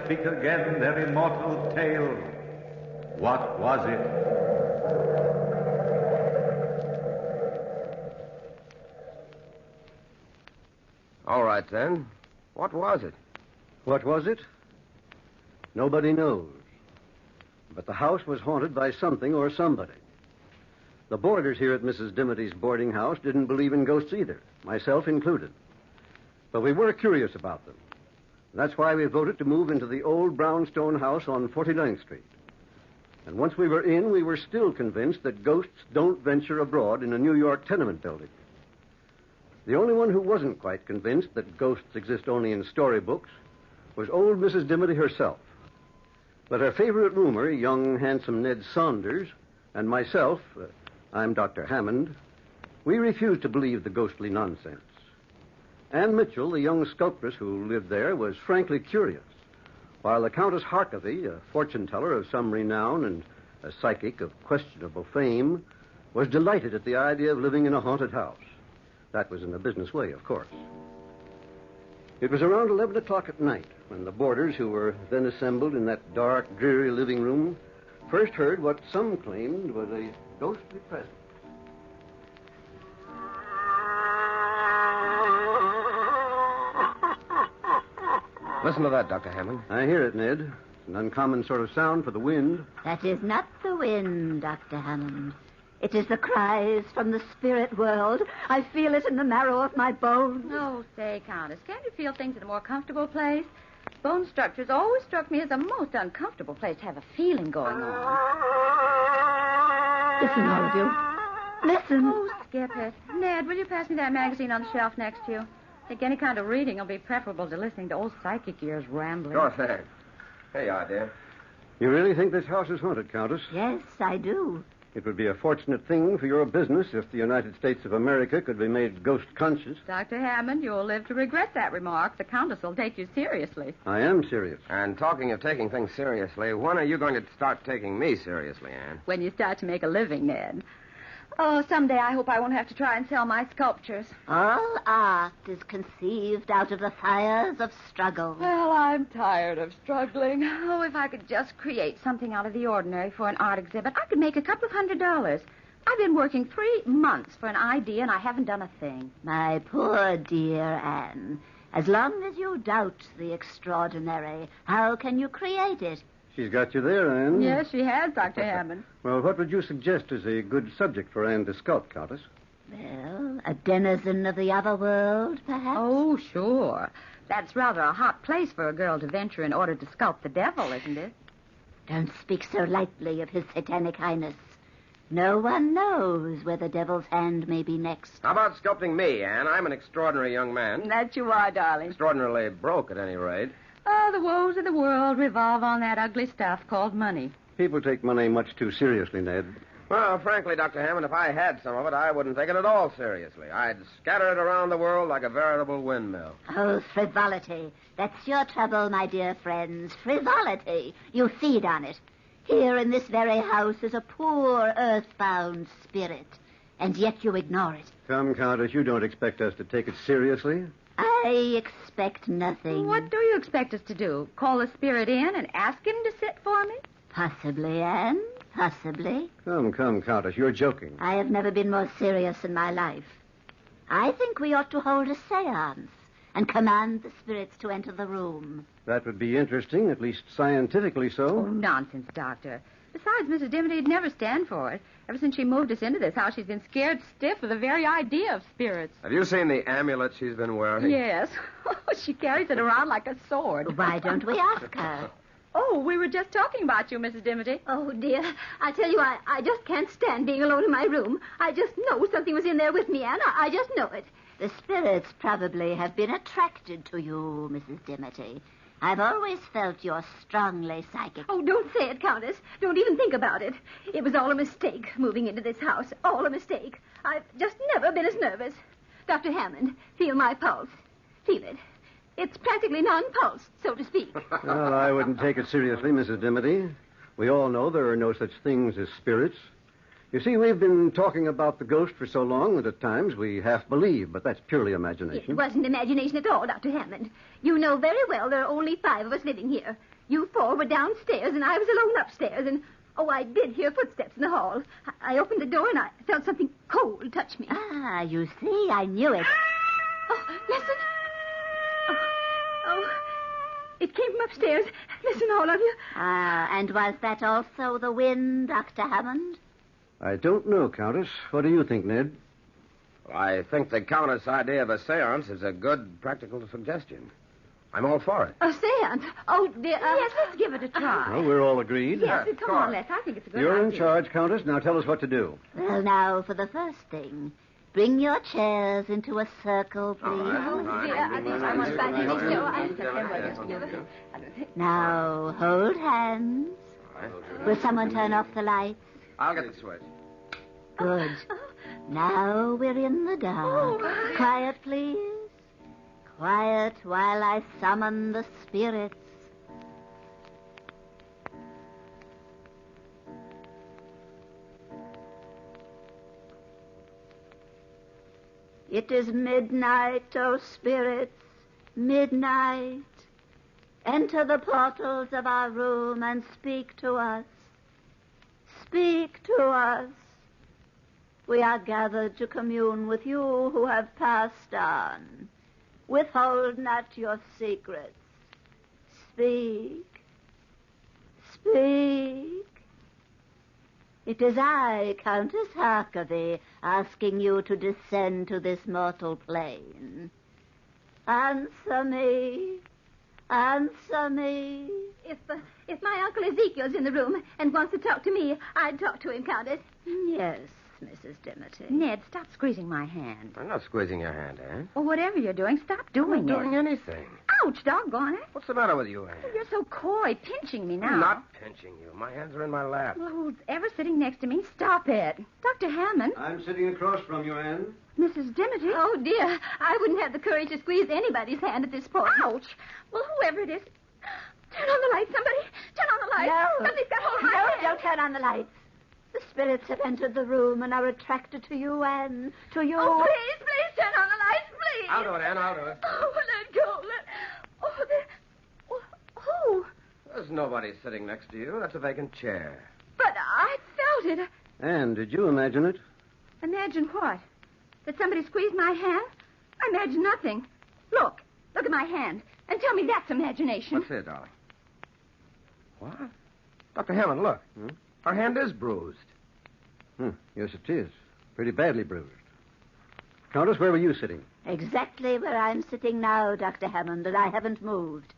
speak again their immortal tale. What was it? All right, then. What was it? What was it? Nobody knows. But the house was haunted by something or somebody. The boarders here at Mrs. Dimity's boarding house didn't believe in ghosts either, myself included. But we were curious about them. That's why we voted to move into the old brownstone house on 49th Street. And once we were in, we were still convinced that ghosts don't venture abroad in a New York tenement building. The only one who wasn't quite convinced that ghosts exist only in storybooks was old Mrs. Dimity herself. But her favorite roomer, young, handsome Ned Saunders, and myself, I'm Dr. Hammond, we refused to believe the ghostly nonsense. Anne Mitchell, the young sculptress who lived there, was frankly curious, while the Countess Harkavy, a fortune-teller of some renown and a psychic of questionable fame, was delighted at the idea of living in a haunted house. That was in a business way, of course. It was around 11 o'clock at night when the boarders, who were then assembled in that dark, dreary living room, first heard what some claimed was a ghostly presence. Listen to that, Dr. Hammond. I hear it, Ned. It's an uncommon sort of sound for the wind. That is not the wind, Dr. Hammond. It is the cries from the spirit world. I feel it in the marrow of my bones. Oh, say, Countess, can't you feel things in a more comfortable place? Bone structures always struck me as a most uncomfortable place to have a feeling going on. Listen, all of you. Listen. Oh, skip it. Ned, will you pass me that magazine on the shelf next to you? I think any kind of reading will be preferable to listening to old psychic ears rambling. Sure thing. Here you are, dear. You really think this house is haunted, Countess? Yes, I do. It would be a fortunate thing for your business if the United States of America could be made ghost-conscious. Dr. Hammond, you'll live to regret that remark. The Countess will take you seriously. I am serious. And talking of taking things seriously, when are you going to start taking me seriously, Anne? When you start to make a living, Ned. Oh, someday I hope I won't have to try and sell my sculptures. All art is conceived out of the fires of struggle. Well, I'm tired of struggling. Oh, if I could just create something out of the ordinary for an art exhibit, I could make a couple of $100. I've been working 3 months for an idea, and I haven't done a thing. My poor dear Anne, as long as you doubt the extraordinary, how can you create it? She's got you there, Anne. Yes, she has, Dr. Hammond. Well, what would you suggest as a good subject for Anne to sculpt, Countess? Well, a denizen of the other world, perhaps? Oh, sure. That's rather a hot place for a girl to venture in order to sculpt the devil, isn't it? Don't speak so lightly of his satanic highness. No one knows where the devil's hand may be next. How about sculpting me, Anne? I'm an extraordinary young man. That you are, darling. Extraordinarily broke, at any rate. Oh, the woes of the world revolve on that ugly stuff called money. People take money much too seriously, Ned. Well, frankly, Dr. Hammond, if I had some of it, I wouldn't take it at all seriously. I'd scatter it around the world like a veritable windmill. Oh, frivolity. That's your trouble, my dear friends. Frivolity. You feed on it. Here in this very house is a poor, earthbound spirit, and yet you ignore it. Come, Countess, you don't expect us to take it seriously? I expect nothing. What do you expect us to do? Call the spirit in and ask him to sit for me? Possibly, Anne. Possibly. Come, Countess, you're joking. I have never been more serious in my life. I think we ought to hold a seance and command the spirits to enter the room. That would be interesting, at least scientifically so. Oh, nonsense, Doctor. Besides, Mrs. Dimity'd never stand for it. Ever since she moved us into this house, she's been scared stiff of the very idea of spirits. Have you seen the amulet she's been wearing? Yes. She carries it around like a sword. Why don't we ask her? Oh, we were just talking about you, Mrs. Dimity. Oh, dear. I tell you, I just can't stand being alone in my room. I just know something was in there with me, Anne. I just know it. The spirits probably have been attracted to you, Mrs. Dimity. I've always felt you're strongly psychic. Oh, don't say it, Countess. Don't even think about it. It was all a mistake, moving into this house. All a mistake. I've just never been as nervous. Dr. Hammond, feel my pulse. Feel it. It's practically non-pulse, so to speak. Well, I wouldn't take it seriously, Mrs. Dimity. We all know there are no such things as spirits. You see, we've been talking about the ghost for so long that at times we half believe, but that's purely imagination. It wasn't imagination at all, Dr. Hammond. You know very well there are only 5 of us living here. You four were downstairs, and I was alone upstairs, and... Oh, I did hear footsteps in the hall. I opened the door, and I felt something cold touch me. Ah, you see, I knew it. Oh, listen. Oh, it came from upstairs. Listen, all of you. Ah, and was that also the wind, Dr. Hammond? I don't know, Countess. What do you think, Ned? I think the Countess' idea of a seance is a good practical suggestion. I'm all for it. A seance? Oh, dear. Yes, let's give it a try. Well, we're all agreed. Yes, of come on, course. Les. I think it's a good You're in idea. charge, Countess. Now tell us what to do. Well, now, for the first thing, bring your chairs into a circle, please. Oh, dear. I think I want to Now, hold hands. Will someone turn off the lights? I'll get the switch. Good. Now we're in the dark. Quiet, please. Quiet while I summon the spirits. It is midnight, O spirits, midnight. Enter the portals of our room and speak to us. Speak to us. We are gathered to commune with you who have passed on. Withhold not your secrets. Speak. Speak. It is I, Countess Harkavy, asking you to descend to this mortal plane. Answer me. Answer me. If my Uncle Ezekiel's in the room and wants to talk to me, I'd talk to him, Countess. Yes, Mrs. Dimity. Ned, stop squeezing my hand. I'm not squeezing your hand, Anne. Or whatever you're doing, stop I'm doing not doing it. anything. Ouch, doggone it. What's the matter with you, Anne? You're so coy, pinching me now. I'm not pinching you. My hands are in my lap. Well, who's ever sitting next to me? Stop it. Dr. Hammond. I'm sitting across from you, Anne. Mrs. Dimity. Oh, dear. I wouldn't have the courage to squeeze anybody's hand at this point. Ouch. Well, whoever it is. Turn on the light, somebody. Turn on the light. No. Somebody's got hold of my No, hand. don't turn on the lights. The spirits have entered the room and are attracted to you, Anne. To you. Oh, please turn on the lights, please. I'll do it, Anne. I'll do it. Oh, let go. Oh, there. Oh, There's nobody sitting next to you. That's a vacant chair. but I felt it. Anne, did you imagine it? Imagine what? That somebody squeezed my hand? I imagine nothing. Look at my hand, and tell me that's imagination. What's here, darling? What? Dr. Hammond, look. Our hand is bruised. Yes, it is. Pretty badly bruised. Countess, where were you sitting? Exactly where I'm sitting now, Dr. Hammond, and I haven't moved.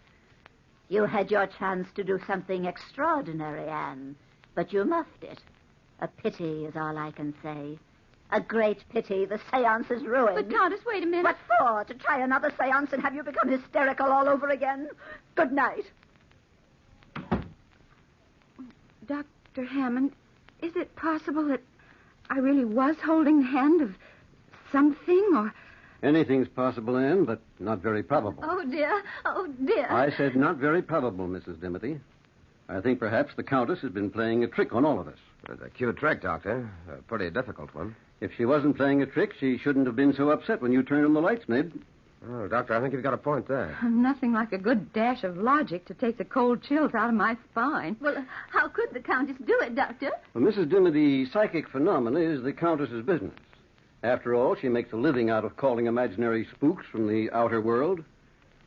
You had your chance to do something extraordinary, Anne, but you muffed it. A pity is all I can say. A great pity. The seance is ruined. But, Countess, wait a minute. What for? To try another seance and have you become hysterical all over again? Good night. Dr. Hammond, is it possible that I really was holding the hand of something, or... Anything's possible, Anne, but not very probable. Oh, dear. Oh, dear. I said not very probable, Mrs. Dimity. I think perhaps the Countess has been playing a trick on all of us. It's a cute trick, Doctor. A pretty difficult one. If she wasn't playing a trick, she shouldn't have been so upset when you turned on the lights, Ned. Oh, Doctor, I think you've got a point there. Nothing like a good dash of logic to take the cold chills out of my spine. Well, how could the Countess do it, Doctor? Well, Mrs. Dimity, psychic phenomena is the Countess's business. After all, she makes a living out of calling imaginary spooks from the outer world.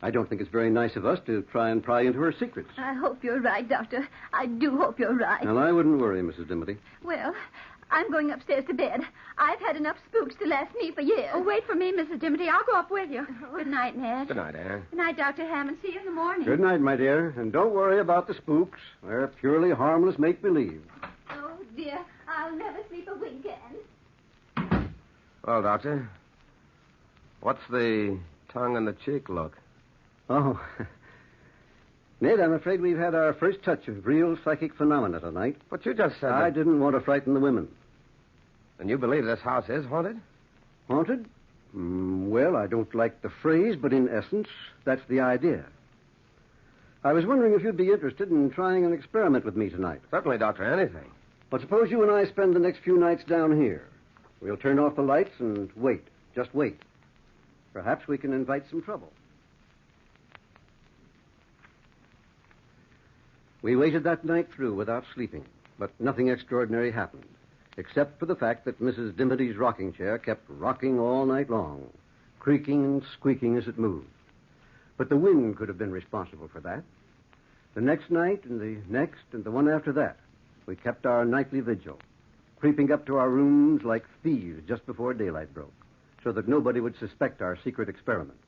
I don't think it's very nice of us to try and pry into her secrets. I hope you're right, Doctor. I do hope you're right. Well, I wouldn't worry, Mrs. Dimity. Well, I'm going upstairs to bed. I've had enough spooks to last me for years. Oh, wait for me, Mrs. Dimity. I'll go up with you. Good night, Ned. Good night, Anne. Good night, Dr. Hammond. See you in the morning. Good night, my dear. And don't worry about the spooks. They're purely harmless make-believe. Oh, dear. I'll never sleep a wink, Anne. Well, Doctor, what's the tongue in the cheek look? Oh. Ned, I'm afraid we've had our first touch of real psychic phenomena tonight. But you just said I that... didn't want to frighten the women. And you believe this house is haunted? Haunted? Well, I don't like the phrase, but in essence, that's the idea. I was wondering if you'd be interested in trying an experiment with me tonight. Certainly, Doctor, anything. But suppose you and I spend the next few nights down here. We'll turn off the lights and wait. Just wait. Perhaps we can invite some trouble. We waited that night through without sleeping, but nothing extraordinary happened, except for the fact that Mrs. Dimity's rocking chair kept rocking all night long, creaking and squeaking as it moved. But the wind could have been responsible for that. The next night and the next and the one after that, we kept our nightly vigil, creeping up to our rooms like thieves just before daylight broke, so that nobody would suspect our secret experiment.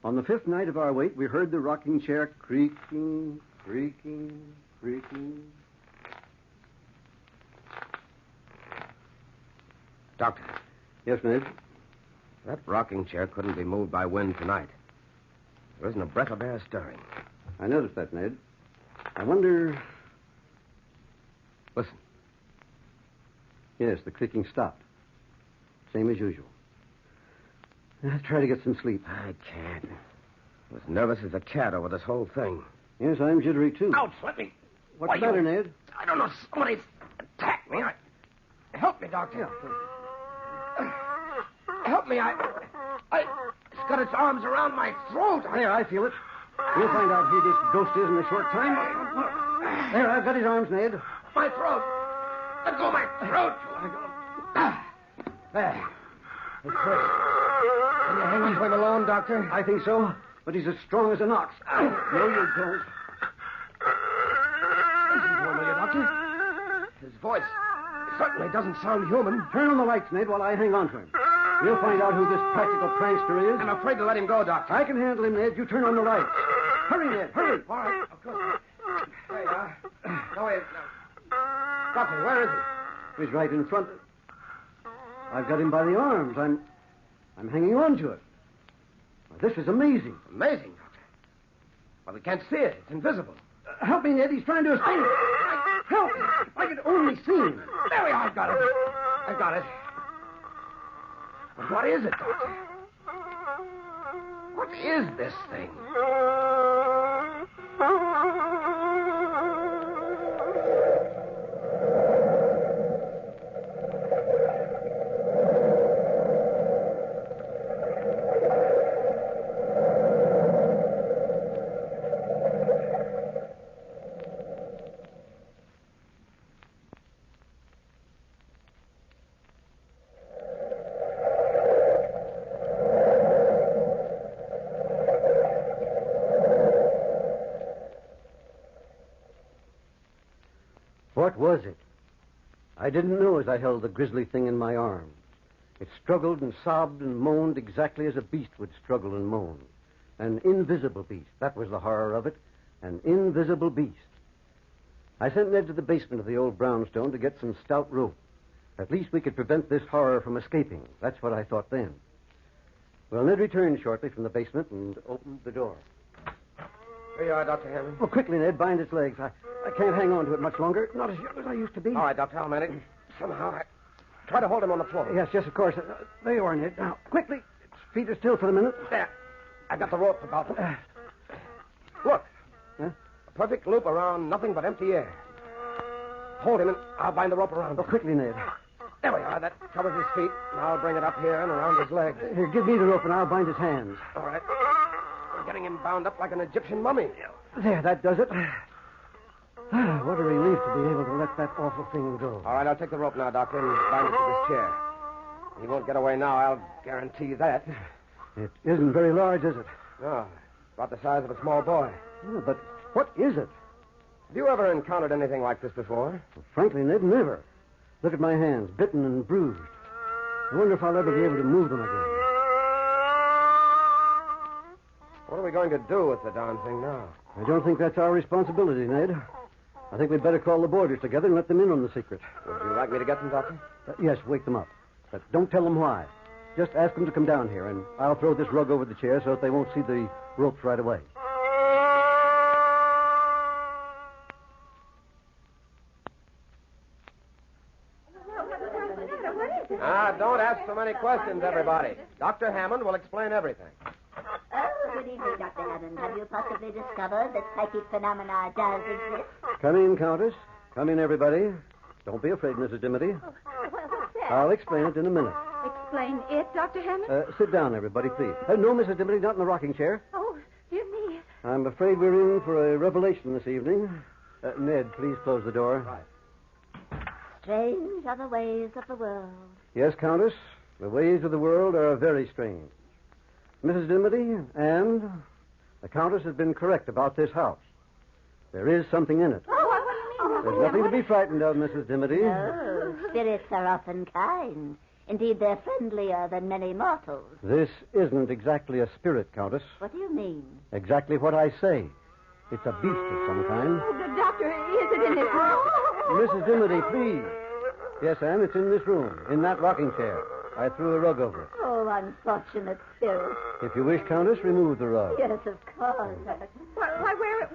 On the 5th night of our wait, we heard the rocking chair creaking, creaking, creaking. Doctor, Yes, Ned? that rocking chair couldn't be moved by wind tonight. There isn't a breath of air stirring. I noticed that, Ned. I wonder... Listen. Yes, the creaking stopped. Same as usual. I'll try to get some sleep. I can't. I'm as nervous as a cat over this whole thing. Yes, I'm jittery, too. Ouch, let me... What's the matter, Ned? I don't know. Somebody's attacked me. Help me, Doctor. Help me. It's got its arms around my throat. There, I feel it. We'll find out who this ghost is in a short time. There, I've got his arms, Ned. My throat. Let go of my throat. There. It's hurt. Can you hang on to him alone, Doctor? I think so, but he's as strong as an ox. No, you don't. Listen to him, will you, Doctor? His voice certainly doesn't sound human. Turn on the lights, Ned, while I hang on to him. We'll find out who this practical prankster is. I'm afraid to let him go, Doctor. I can handle him, Ned. You turn on the lights. Hurry, Ned, hurry. All right, of course. There you are. No, wait. No. Doctor, where is he? He's right in front. I've got him by the arms. I'm hanging on to it. Well, this is amazing. Amazing, Doctor. Well, we can't see it. It's invisible. Help me, Ned. He's trying to escape. Help me. If I could only see him. There we are. I've got it. I've got it. But what is it, Doctor? What is this thing? What was it? I didn't know as I held the grisly thing in my arms. It struggled and sobbed and moaned exactly as a beast would struggle and moan. An invisible beast. That was the horror of it. An invisible beast. I sent Ned to the basement of the old brownstone to get some stout rope. At least we could prevent this horror from escaping. That's what I thought then. Well, Ned returned shortly from the basement and opened the door. Here you are, Dr. Hammond. Oh, quickly, Ned. Bind its legs. I can't hang on to it much longer. Not as young as I used to be. All right, Doctor, I'll manage. Somehow, I try to hold him on the floor. Yes, of course. There you are, Ned. Now, quickly. Its feet are still for the minute. There. I got the rope about him. Look. Huh? A perfect loop around nothing but empty air. Hold him, and I'll bind the rope around Oh, him. quickly, Ned. There we are. That covers his feet, and I'll bring it up here and around his legs. Here, give me the rope, and I'll bind his hands. All right. We're getting him bound up like an Egyptian mummy. There, that does it. What a relief to be able to let that awful thing go. All right, I'll take the rope now, Doctor, and bind it to this chair. He won't get away now, I'll guarantee that. It isn't very large, is it? No, about the size of a small boy. Yeah, but what is it? Have you ever encountered anything like this before? Well, frankly, Ned, never. Look at my hands, bitten and bruised. I wonder if I'll ever be able to move them again. What are we going to do with the darn thing now? I don't think that's our responsibility, Ned. I think we'd better call the boarders together and let them in on the secret. Would you like me to get them, Doctor? Yes, wake them up. But don't tell them why. Just ask them to come down here, and I'll throw this rug over the chair so that they won't see the ropes right away. Don't ask so many questions, everybody. Dr. Hammond will explain everything. Oh, good evening, Dr. Hammond. Have you possibly discovered that psychic phenomena does exist? Come in, Countess. Come in, everybody. Don't be afraid, Mrs. Dimity. Well, what's that? I'll explain it in a minute. Explain it, Dr. Hammond? Sit down, everybody, please. No, Mrs. Dimity, not in the rocking chair. Oh, dear me. I'm afraid we're in for a revelation this evening. Ned, please close the door. Right. Strange are the ways of the world. Yes, Countess. The ways of the world are very strange. Mrs. Dimity, and the Countess has been correct about this house. There is something in it. Oh, what do you mean? There's nothing to be frightened of, Mrs. Dimity. No, spirits are often kind. Indeed, they're friendlier than many mortals. This isn't exactly a spirit, Countess. What do you mean? Exactly what I say. It's a beast of some kind. Oh, the doctor, is it in this room? Mrs. Dimity, please. Yes, Anne, it's in this room, in that rocking chair. I threw a rug over it. Oh, unfortunate spirit. If you wish, Countess, remove the rug. Yes, of course. Why, where is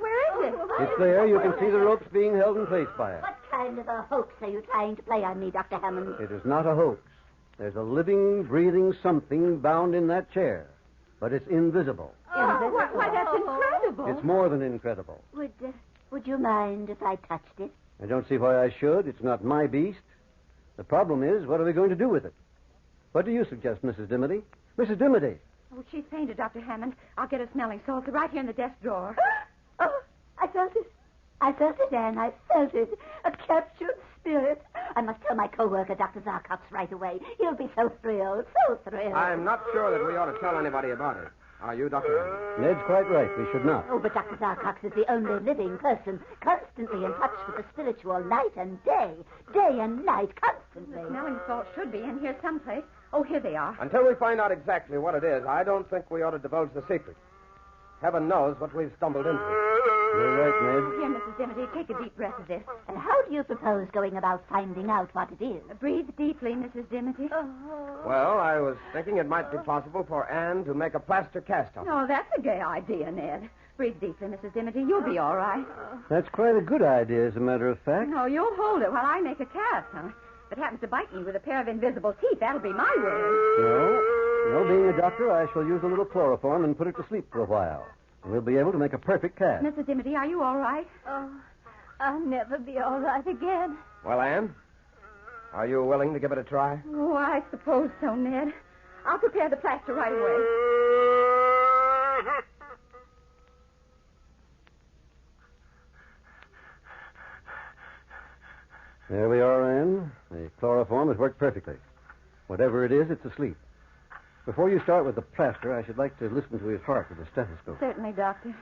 it? It's there. You can see the ropes being held in place by it. What kind of a hoax are you trying to play on me, Dr. Hammond? It is not a hoax. There's a living, breathing something bound in that chair. But it's invisible. Oh, why, that's incredible. It's more than incredible. Would you mind if I touched it? I don't see why I should. It's not my beast. The problem is, what are we going to do with it? What do you suggest, Mrs. Dimity? Mrs. Dimity! Oh, she's fainted, Dr. Hammond. I'll get a smelling salts right here in the desk drawer. Oh, I felt it. I felt it, Anne. I felt it. A captured spirit. I must tell my co-worker, Dr. Zarkox, right away. He'll be so thrilled, so thrilled. I'm not sure that we ought to tell anybody about it. Are you, Dr. Hammond? Ned's quite right. We should not. Oh, but Dr. Zarkox is the only living person constantly in touch with the spiritual night and day. Day and night, constantly. The smelling salts should be in here someplace. Oh, here they are. Until we find out exactly what it is, I don't think we ought to divulge the secret. Heaven knows what we've stumbled into. You're right, Ned. Here, Mrs. Dimity, take a deep breath of this. And how do you propose going about finding out what it is? Breathe deeply, Mrs. Dimity. Well, I was thinking it might be possible for Anne to make a plaster cast of it. Oh, that's a gay idea, Ned. Breathe deeply, Mrs. Dimity. You'll be all right. That's quite a good idea, as a matter of fact. No, you'll hold it while I make a cast, huh? If it happens to bite me with a pair of invisible teeth, that'll be my word. No, being a doctor, I shall use a little chloroform and put it to sleep for a while. And we'll be able to make a perfect cast. Mrs. Dimity, are you all right? Oh, I'll never be all right again. Well, Anne, are you willing to give it a try? Oh, I suppose so, Ned. I'll prepare the plaster right away. There we are, Anne. The chloroform has worked perfectly. Whatever it is, it's asleep. Before you start with the plaster, I should like to listen to his heart with a stethoscope. Certainly, Doctor.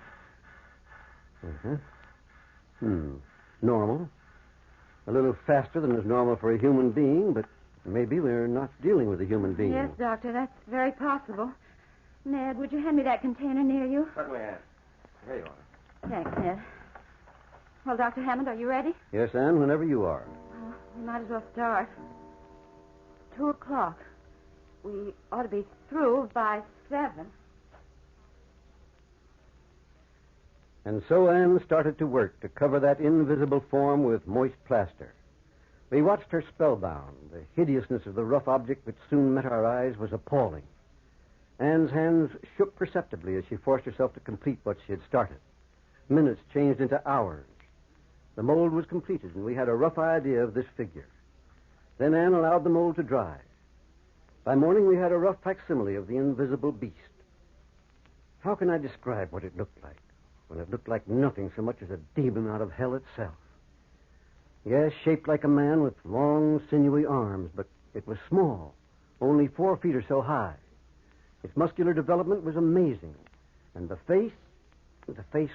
Normal. A little faster than is normal for a human being, but maybe we're not dealing with a human being. Yes, Doctor, that's very possible. Ned, would you hand me that container near you? Certainly, Anne. Here you are. Thanks, Ned. Well, Dr. Hammond, are you ready? Yes, Anne, whenever you are. We might as well start. 2:00. We ought to be through by 7. And so Anne started to work to cover that invisible form with moist plaster. We watched her spellbound. The hideousness of the rough object which soon met our eyes was appalling. Anne's hands shook perceptibly as she forced herself to complete what she had started. Minutes changed into hours. The mold was completed, and we had a rough idea of this figure. Then Anne allowed the mold to dry. By morning, we had a rough facsimile of the invisible beast. How can I describe what it looked like, when it looked like nothing so much as a demon out of hell itself? Yes, shaped like a man with long, sinewy arms, but it was small, only 4 feet or so high. Its muscular development was amazing, and the face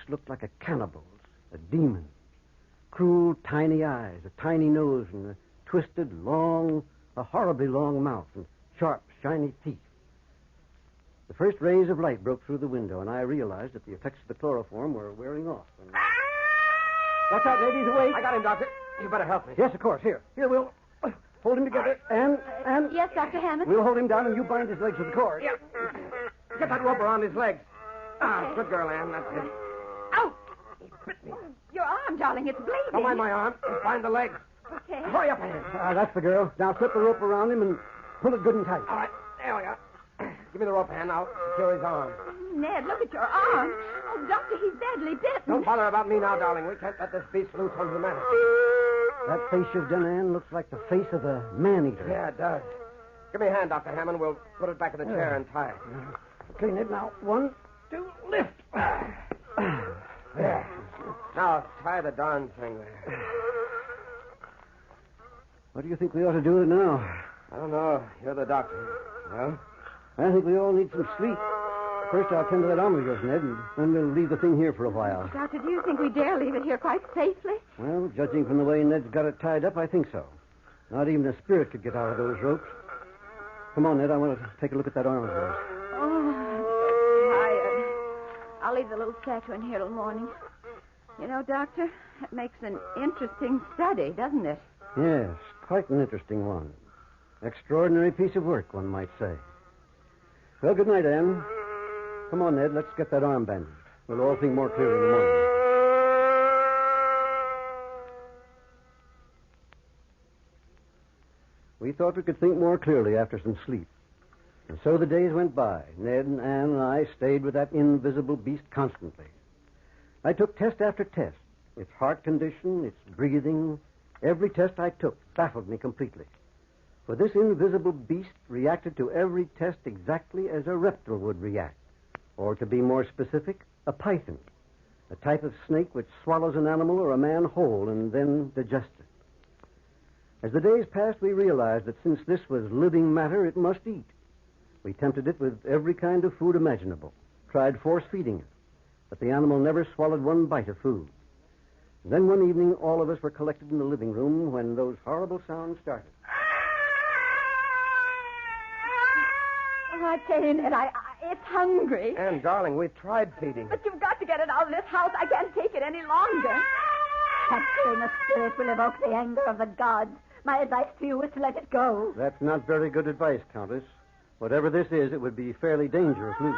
looked like a cannibal's, a demon. Cruel, tiny eyes, a tiny nose, and a twisted, a horribly long mouth, and sharp, shiny teeth. The first rays of light broke through the window, and I realized that the effects of the chloroform were wearing off. And... Watch out, ladies, awake. I got him, Doctor. You better help me. Yes, of course. Here, we'll hold him together. And... Yes, Dr. Hammond? We'll hold him down, and you bind his legs with the cord. Yeah. Get that rope around his legs. Good girl, Anne. That's it. Ouch! He bit me. Your arm, darling. It's bleeding. Don't mind my arm. Just find the legs. Okay. Hurry up, Anne. That's the girl. Now slip the rope around him and pull it good and tight. All right. There we are. Give me the rope, Anne. I'll secure his arm. Ned, look at your arm. Oh, Doctor, he's badly bitten. Don't bother about me now, darling. We can't let this beast loose on the matter. That face you've done, Anne, looks like the face of a man-eater. Yeah, it does. Give me a hand, Dr. Hammond. We'll put it back in the chair and tie it. Okay, Ned, now, 1, 2, lift. There. Now, tie the darn thing there. What do you think we ought to do now? I don't know. You're the doctor. Well? I think we all need some sleep. First, I'll tend to that arm of yours, Ned, and then we'll leave the thing here for a while. Doctor, do you think we dare leave it here quite safely? Well, judging from the way Ned's got it tied up, I think so. Not even a spirit could get out of those ropes. Come on, Ned. I want to take a look at that arm of yours. Oh, I'm tired. I'll leave the little statue in here till morning. You know, Doctor, that makes an interesting study, doesn't it? Yes, quite an interesting one. Extraordinary piece of work, one might say. Well, good night, Anne. Come on, Ned. Let's get that arm bandaged. We'll all think more clearly in the morning. We thought we could think more clearly after some sleep. And so the days went by. Ned and Anne and I stayed with that invisible beast constantly. I took test after test. Its heart condition, its breathing, every test I took baffled me completely. For this invisible beast reacted to every test exactly as a reptile would react. Or, to be more specific, a python, a type of snake which swallows an animal or a man whole and then digests it. As the days passed, we realized that since this was living matter, it must eat. We tempted it with every kind of food imaginable, tried force-feeding it, but the animal never swallowed one bite of food. And then one evening, all of us were collected in the living room when those horrible sounds started. Oh, I tell you, Ned, it's hungry. Anne, darling, we've tried feeding it. But you've got to get it out of this house. I can't take it any longer. Capturing a spirit will evoke the anger of the gods. My advice to you is to let it go. That's not very good advice, Countess. Whatever this is, it would be fairly dangerous loose.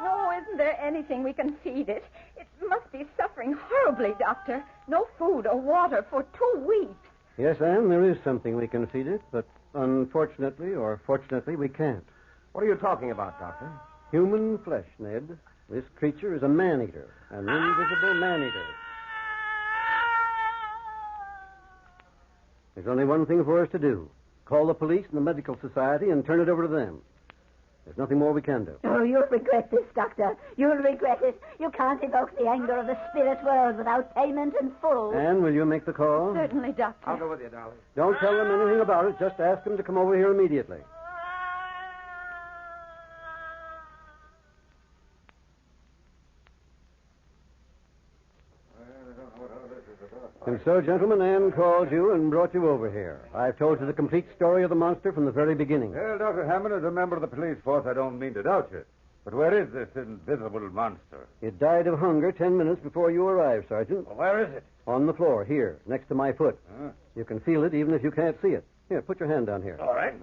Oh, isn't there anything we can feed it? It must be suffering horribly, Doctor. No food or water for 2 weeks. Yes, Anne, there is something we can feed it, but unfortunately or fortunately, we can't. What are you talking about, Doctor? Human flesh, Ned. This creature is a man-eater, an invisible man-eater. There's only one thing for us to do. Call the police and the medical society and turn it over to them. There's nothing more we can do. Oh, you'll regret this, Doctor. You'll regret it. You can't evoke the anger of the spirit world without payment in full. Anne, will you make the call? Certainly, Doctor. I'll go with you, darling. Don't tell them anything about it. Just ask them to come over here immediately. And so, gentlemen, Anne called you and brought you over here. I've told you the complete story of the monster from the very beginning. Well, Dr. Hammond, as a member of the police force, I don't mean to doubt you. But where is this invisible monster? It died of hunger 10 minutes before you arrived, Sergeant. Well, where is it? On the floor, here, next to my foot. Huh? You can feel it even if you can't see it. Here, put your hand down here. All right.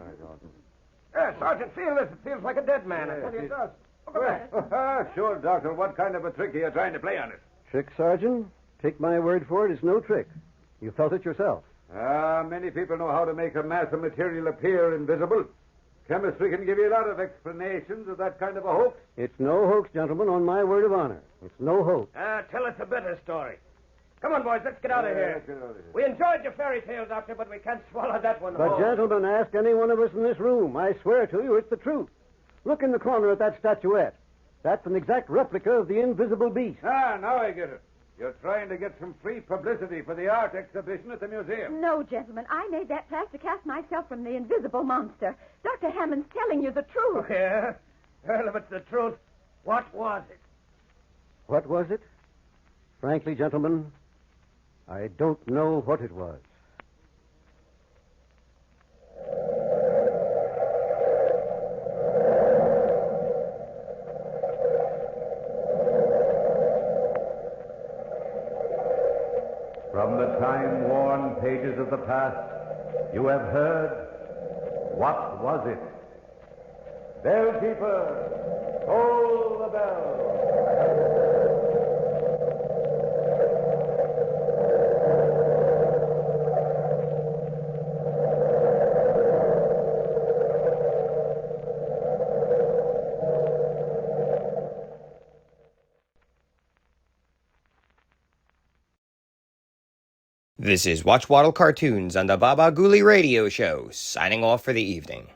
Sergeant, feel this. It feels like a dead man. I tell you it does. Look at that. Sure, Doctor. What kind of a trick are you trying to play on it? Trick, Sergeant? Take my word for it, it's no trick. You felt it yourself. Many people know how to make a mass of material appear invisible. Chemistry can give you a lot of explanations of that kind of a hoax. It's no hoax, gentlemen, on my word of honor. It's no hoax. Tell us a better story. Come on, boys, let's get out of here. Let's get out of here. We enjoyed your fairy tale, Doctor, but we can't swallow that one But, whole. gentlemen, ask any one of us in this room. I swear to you, it's the truth. Look in the corner at that statuette. That's an exact replica of the invisible beast. Now I get it. You're trying to get some free publicity for the art exhibition at the museum. No, gentlemen. I made that plaster cast myself from the invisible monster. Dr. Hammond's telling you the truth. Yeah? Well, if it's the truth, what was it? What was it? Frankly, gentlemen, I don't know what it was. From the time-worn pages of the past, you have heard, what was it? Bellkeeper, toll the bell. This is Watch Waddle Cartoons on the Baba Ghoulie Radio Show, signing off for the evening.